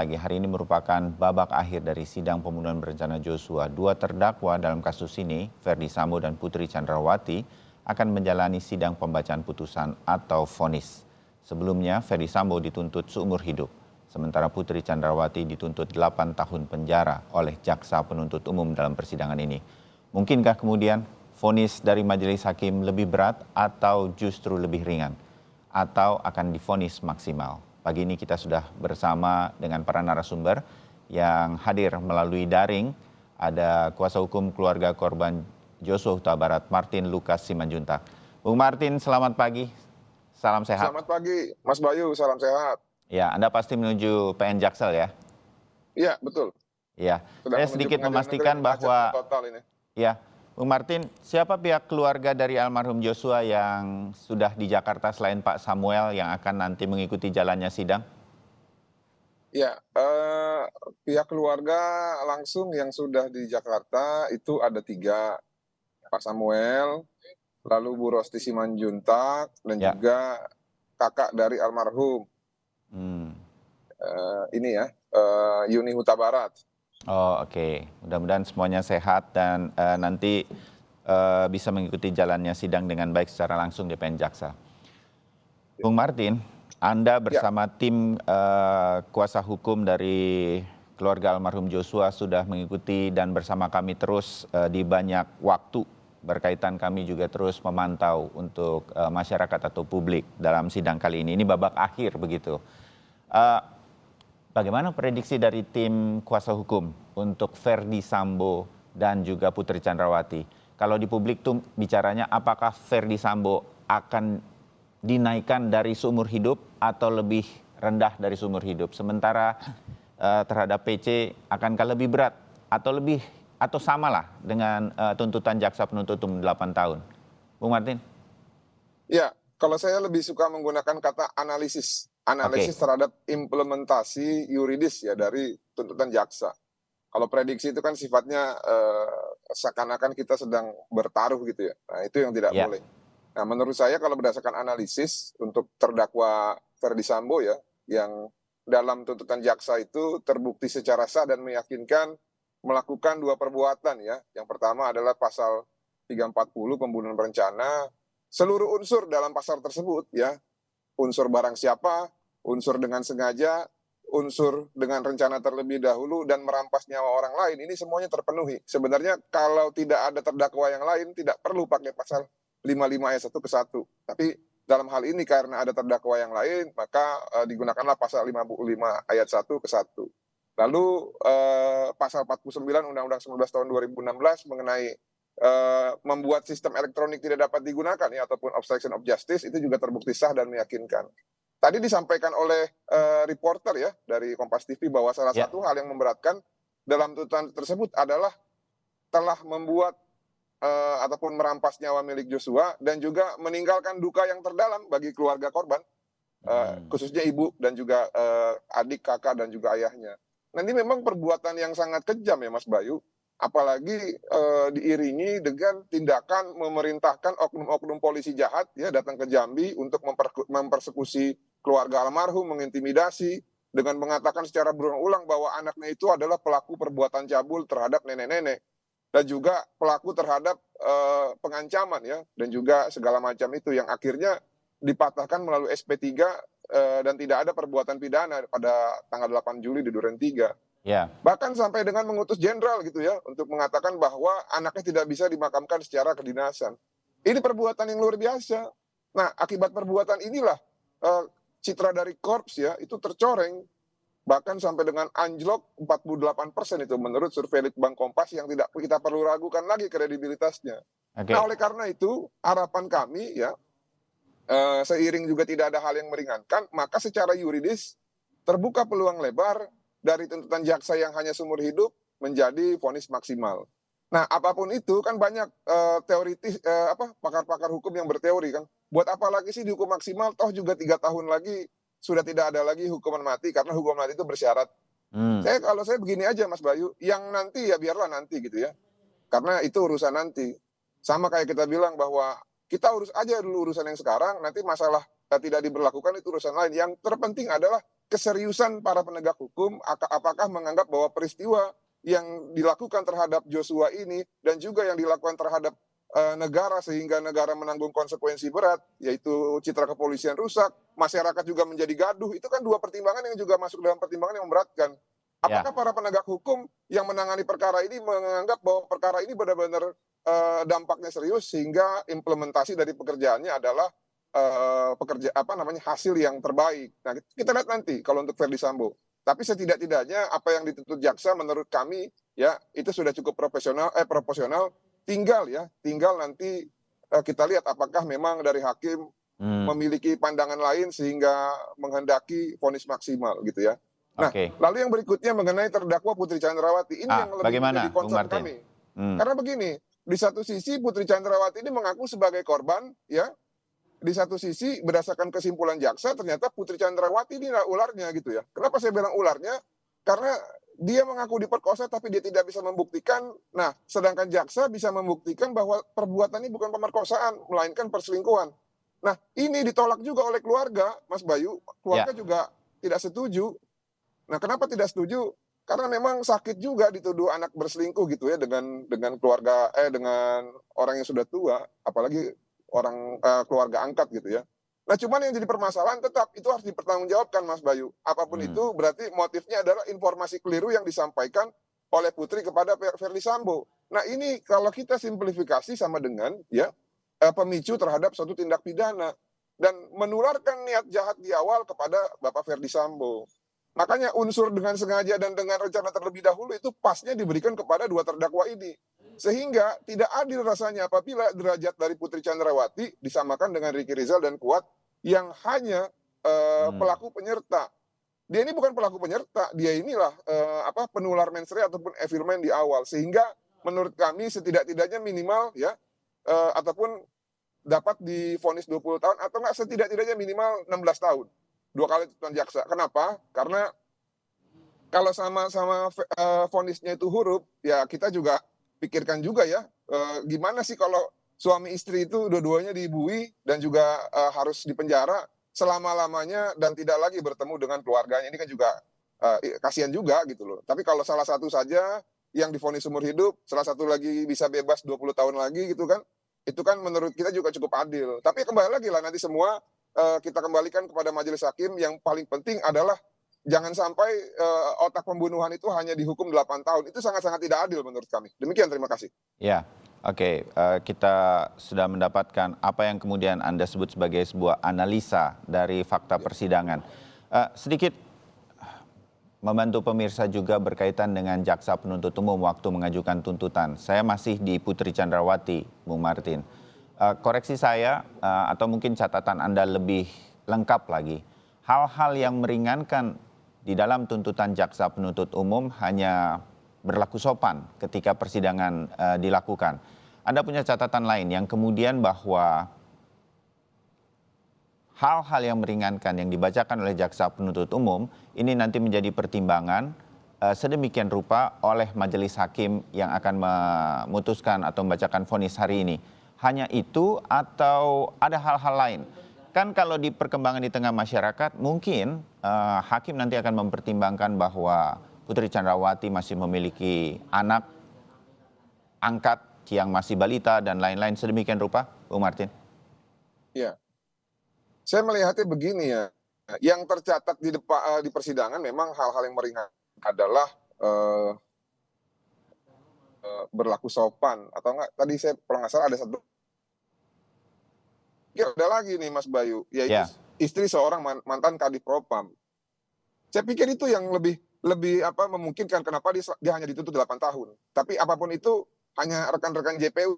lagi, hari ini merupakan babak akhir dari sidang pembunuhan berencana Joshua. Dua terdakwa dalam kasus ini, Ferdy Sambo dan Putri Chandrawati, akan menjalani sidang pembacaan putusan atau vonis. Sebelumnya, Ferdy Sambo dituntut seumur hidup, sementara Putri Chandrawati dituntut 8 tahun penjara oleh jaksa penuntut umum dalam persidangan ini. Mungkinkah kemudian vonis dari majelis hakim lebih berat atau justru lebih ringan? Atau akan divonis maksimal? Pagi ini kita sudah bersama dengan para narasumber yang hadir melalui daring. Ada kuasa hukum keluarga korban Joshua Huta Barat, Martin Lukas Simanjuntak. Bung Martin, selamat pagi. Salam sehat. Selamat pagi, Mas Bayu. Salam sehat. Ya, Anda pasti menuju PN Jaksel ya? Iya, betul. Ya, saya sedikit memastikan bahwa total ini. Ya, Bung Martin, siapa pihak keluarga dari almarhum Joshua yang sudah di Jakarta selain Pak Samuel yang akan nanti mengikuti jalannya sidang? Ya, pihak keluarga langsung yang sudah di Jakarta itu ada 3, Pak Samuel, lalu Bu Rosti Simanjuntak, dan Ya. juga kakak dari almarhum, Yuni Huta Barat. Oh, oke. Mudah-mudahan semuanya sehat dan nanti bisa mengikuti jalannya sidang dengan baik secara langsung di PN Jaksa. Bung Martin, Anda bersama tim kuasa hukum dari keluarga almarhum Joshua sudah mengikuti dan bersama kami terus di banyak waktu berkaitan, kami juga terus memantau untuk masyarakat atau publik dalam sidang kali ini. Ini babak akhir begitu. Bagaimana prediksi dari tim kuasa hukum untuk Ferdy Sambo dan juga Putri Chandrawati? Kalau di publik tuh bicaranya apakah Ferdy Sambo akan dinaikkan dari seumur hidup atau lebih rendah dari seumur hidup? Sementara terhadap PC akankah lebih berat atau samalah dengan tuntutan jaksa penuntut umum 8 tahun? Bung Martin? Ya, kalau saya lebih suka menggunakan kata analisis terhadap implementasi yuridis ya dari tuntutan jaksa. Kalau prediksi itu kan sifatnya seakan-akan kita sedang bertaruh gitu ya. Nah, itu yang tidak boleh. Nah, menurut saya kalau berdasarkan analisis untuk terdakwa Ferdy Sambo ya, yang dalam tuntutan jaksa itu terbukti secara sah dan meyakinkan melakukan 2 perbuatan ya. Yang pertama adalah pasal 340 pembunuhan berencana, seluruh unsur dalam pasal tersebut ya, unsur barang siapa, unsur dengan sengaja, unsur dengan rencana terlebih dahulu, dan merampas nyawa orang lain, ini semuanya terpenuhi. Sebenarnya kalau tidak ada terdakwa yang lain, tidak perlu pakai pasal 55 ayat 1 ke 1. Tapi dalam hal ini karena ada terdakwa yang lain, maka digunakanlah pasal 55 ayat 1 ke 1. Lalu pasal 49 Undang-Undang 19 tahun 2016 mengenai membuat sistem elektronik tidak dapat digunakan ya, ataupun obstruction of justice, itu juga terbukti sah dan meyakinkan. Tadi disampaikan oleh reporter ya dari Kompas TV bahwa salah satu hal yang memberatkan dalam tuntutan tersebut adalah telah membuat ataupun merampas nyawa milik Joshua dan juga meninggalkan duka yang terdalam bagi keluarga korban, khususnya ibu dan juga adik, kakak, dan juga ayahnya. Nah, ini memang perbuatan yang sangat kejam ya Mas Bayu, apalagi diiringi dengan tindakan memerintahkan oknum-oknum polisi jahat ya datang ke Jambi untuk mempersekusi keluarga almarhum, mengintimidasi dengan mengatakan secara berulang-ulang bahwa anaknya itu adalah pelaku perbuatan cabul terhadap nenek-nenek dan juga pelaku terhadap pengancaman ya, dan juga segala macam itu yang akhirnya dipatahkan melalui SP3 dan tidak ada perbuatan pidana pada tanggal 8 Juli di Duren 3. Bahkan sampai dengan mengutus jenderal gitu ya untuk mengatakan bahwa anaknya tidak bisa dimakamkan secara kedinasan. Ini perbuatan yang luar biasa. Nah, akibat perbuatan inilah citra dari korps ya itu tercoreng, bahkan sampai dengan anjlok 48% itu menurut survei Litbang Kompas yang tidak kita perlu ragukan lagi kredibilitasnya. Nah, oleh karena itu harapan kami ya, seiring juga tidak ada hal yang meringankan, maka secara yuridis terbuka peluang lebar dari tuntutan jaksa yang hanya seumur hidup menjadi vonis maksimal. Nah, apapun itu kan banyak teoritis pakar-pakar hukum yang berteori kan, buat apa lagi sih dihukum maksimal, toh juga 3 tahun lagi sudah tidak ada lagi hukuman mati karena hukuman mati itu bersyarat. Kalau saya begini aja Mas Bayu, yang nanti ya biarlah nanti gitu ya, karena itu urusan nanti. Sama kayak kita bilang bahwa kita urus aja dulu urusan yang sekarang, nanti masalah tidak diberlakukan itu urusan lain. Yang terpenting adalah keseriusan para penegak hukum, apakah menganggap bahwa peristiwa yang dilakukan terhadap Joshua ini dan juga yang dilakukan terhadap negara sehingga negara menanggung konsekuensi berat, yaitu citra kepolisian rusak, masyarakat juga menjadi gaduh, itu kan dua pertimbangan yang juga masuk dalam pertimbangan yang memberatkan. Ya, Apakah para penegak hukum yang menangani perkara ini menganggap bahwa perkara ini benar-benar dampaknya serius sehingga implementasi dari pekerjaannya adalah hasil yang terbaik. Nah, kita lihat nanti kalau untuk Verdi Sambo. Tapi setidak-tidaknya apa yang dituntut jaksa menurut kami ya itu sudah cukup proporsional. Tinggal nanti kita lihat apakah memang dari hakim memiliki pandangan lain sehingga menghendaki vonis maksimal gitu ya. Nah, oke. lalu yang berikutnya mengenai terdakwa Putri Chandrawati ini yang lebih Bagaimana, menjadi Bung concern Martin? kami. Karena begini, di satu sisi Putri Chandrawati ini mengaku sebagai korban ya. Di satu sisi berdasarkan kesimpulan jaksa ternyata Putri Chandrawati ini ularnya gitu ya. Kenapa saya bilang ularnya? Karena dia mengaku diperkosa tapi dia tidak bisa membuktikan. Nah, sedangkan jaksa bisa membuktikan bahwa perbuatan ini bukan pemerkosaan, melainkan perselingkuhan. Nah, ini ditolak juga oleh keluarga, Mas Bayu. Keluarga juga tidak setuju. Nah, kenapa tidak setuju? Karena memang sakit juga dituduh anak berselingkuh gitu ya dengan keluarga dengan orang yang sudah tua, apalagi keluarga angkat gitu ya. Nah, cuman yang jadi permasalahan tetap itu harus dipertanggungjawabkan, Mas Bayu. Apapun itu berarti motifnya adalah informasi keliru yang disampaikan oleh Putri kepada Verdi Sambo. Nah, ini kalau kita simplifikasi sama dengan ya pemicu terhadap suatu tindak pidana dan menularkan niat jahat di awal kepada Bapak Verdi Sambo. Makanya unsur dengan sengaja dan dengan rencana terlebih dahulu itu pasnya diberikan kepada dua terdakwa ini. Sehingga tidak adil rasanya apabila derajat dari Putri Chandrawati disamakan dengan Ricky Rizal dan Kuat yang hanya pelaku penyerta. Dia ini bukan pelaku penyerta, dia inilah penular mensrea ataupun evilman di awal. Sehingga menurut kami setidak-tidaknya minimal ya ataupun dapat divonis 20 tahun atau enggak setidak-tidaknya minimal 16 tahun. 2 kali tuntutan jaksa. Kenapa? Karena kalau sama-sama vonisnya itu huruf, ya kita juga pikirkan juga ya, gimana sih kalau suami istri itu dua-duanya dibuih dan juga harus dipenjara selama-lamanya dan tidak lagi bertemu dengan keluarganya. Ini kan juga kasihan juga gitu loh. Tapi kalau salah satu saja yang divonis seumur hidup, salah satu lagi bisa bebas 20 tahun lagi gitu kan, itu kan menurut kita juga cukup adil. Tapi kembali lagi lah nanti semua kita kembalikan kepada majelis hakim. Yang paling penting adalah jangan sampai otak pembunuhan itu hanya dihukum 8 tahun. Itu sangat-sangat tidak adil menurut kami. Demikian, terima kasih. Ya, oke. Kita sudah mendapatkan apa yang kemudian Anda sebut sebagai sebuah analisa dari fakta persidangan. Sedikit membantu pemirsa juga berkaitan dengan jaksa penuntut umum waktu mengajukan tuntutan. Saya masih di Putri Chandrawati, Bung Martin. Koreksi saya atau mungkin catatan Anda lebih lengkap lagi. Hal-hal yang meringankan di dalam tuntutan jaksa penuntut umum hanya berlaku sopan ketika persidangan dilakukan. Anda punya catatan lain yang kemudian bahwa hal-hal yang meringankan yang dibacakan oleh jaksa penuntut umum ini nanti menjadi pertimbangan sedemikian rupa oleh majelis hakim yang akan memutuskan atau membacakan vonis hari ini. Hanya itu atau ada hal-hal lain? Kan kalau di perkembangan di tengah masyarakat mungkin hakim nanti akan mempertimbangkan bahwa Putri Chandrawati masih memiliki anak angkat yang masih balita dan lain-lain sedemikian rupa, Bung Martin. Ya, saya melihatnya begini ya. Yang tercatat di persidangan memang hal-hal yang meringankan adalah berlaku sopan atau enggak. Tadi saya kalau nggak salah ada satu. Ada lagi nih Mas Bayu, yaitu istri seorang mantan Kadif Propam. Saya pikir itu yang lebih memungkinkan kenapa dia hanya dituntut 8 tahun. Tapi apapun itu hanya rekan-rekan JPU.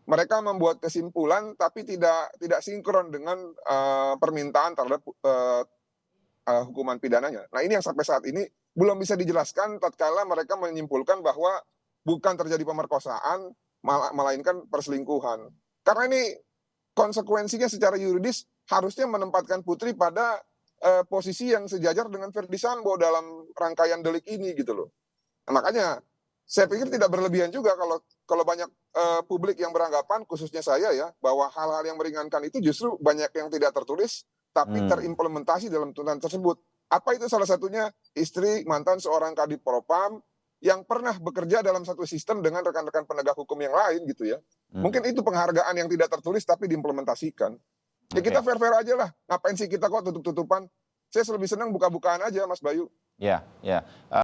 Mereka membuat kesimpulan tapi tidak sinkron dengan permintaan terhadap hukuman pidananya. Nah, ini yang sampai saat ini belum bisa dijelaskan tatkala mereka menyimpulkan bahwa bukan terjadi pemerkosaan melainkan perselingkuhan. Karena ini konsekuensinya secara yuridis harusnya menempatkan Putri pada posisi yang sejajar dengan Verdi Sambo dalam rangkaian delik ini gitu loh. Nah, makanya saya pikir tidak berlebihan juga kalau banyak publik yang beranggapan, khususnya saya ya, bahwa hal-hal yang meringankan itu justru banyak yang tidak tertulis tapi terimplementasi dalam tuntutan tersebut. Apa itu? Salah satunya istri mantan seorang Kadif Propam yang pernah bekerja dalam satu sistem dengan rekan-rekan penegak hukum yang lain gitu ya. Mungkin itu penghargaan yang tidak tertulis tapi diimplementasikan. Ya kita fair-fair aja lah. Ngapain sih kita kok tutup-tutupan? Saya lebih senang buka-bukaan aja, Mas Bayu. Ya, ya.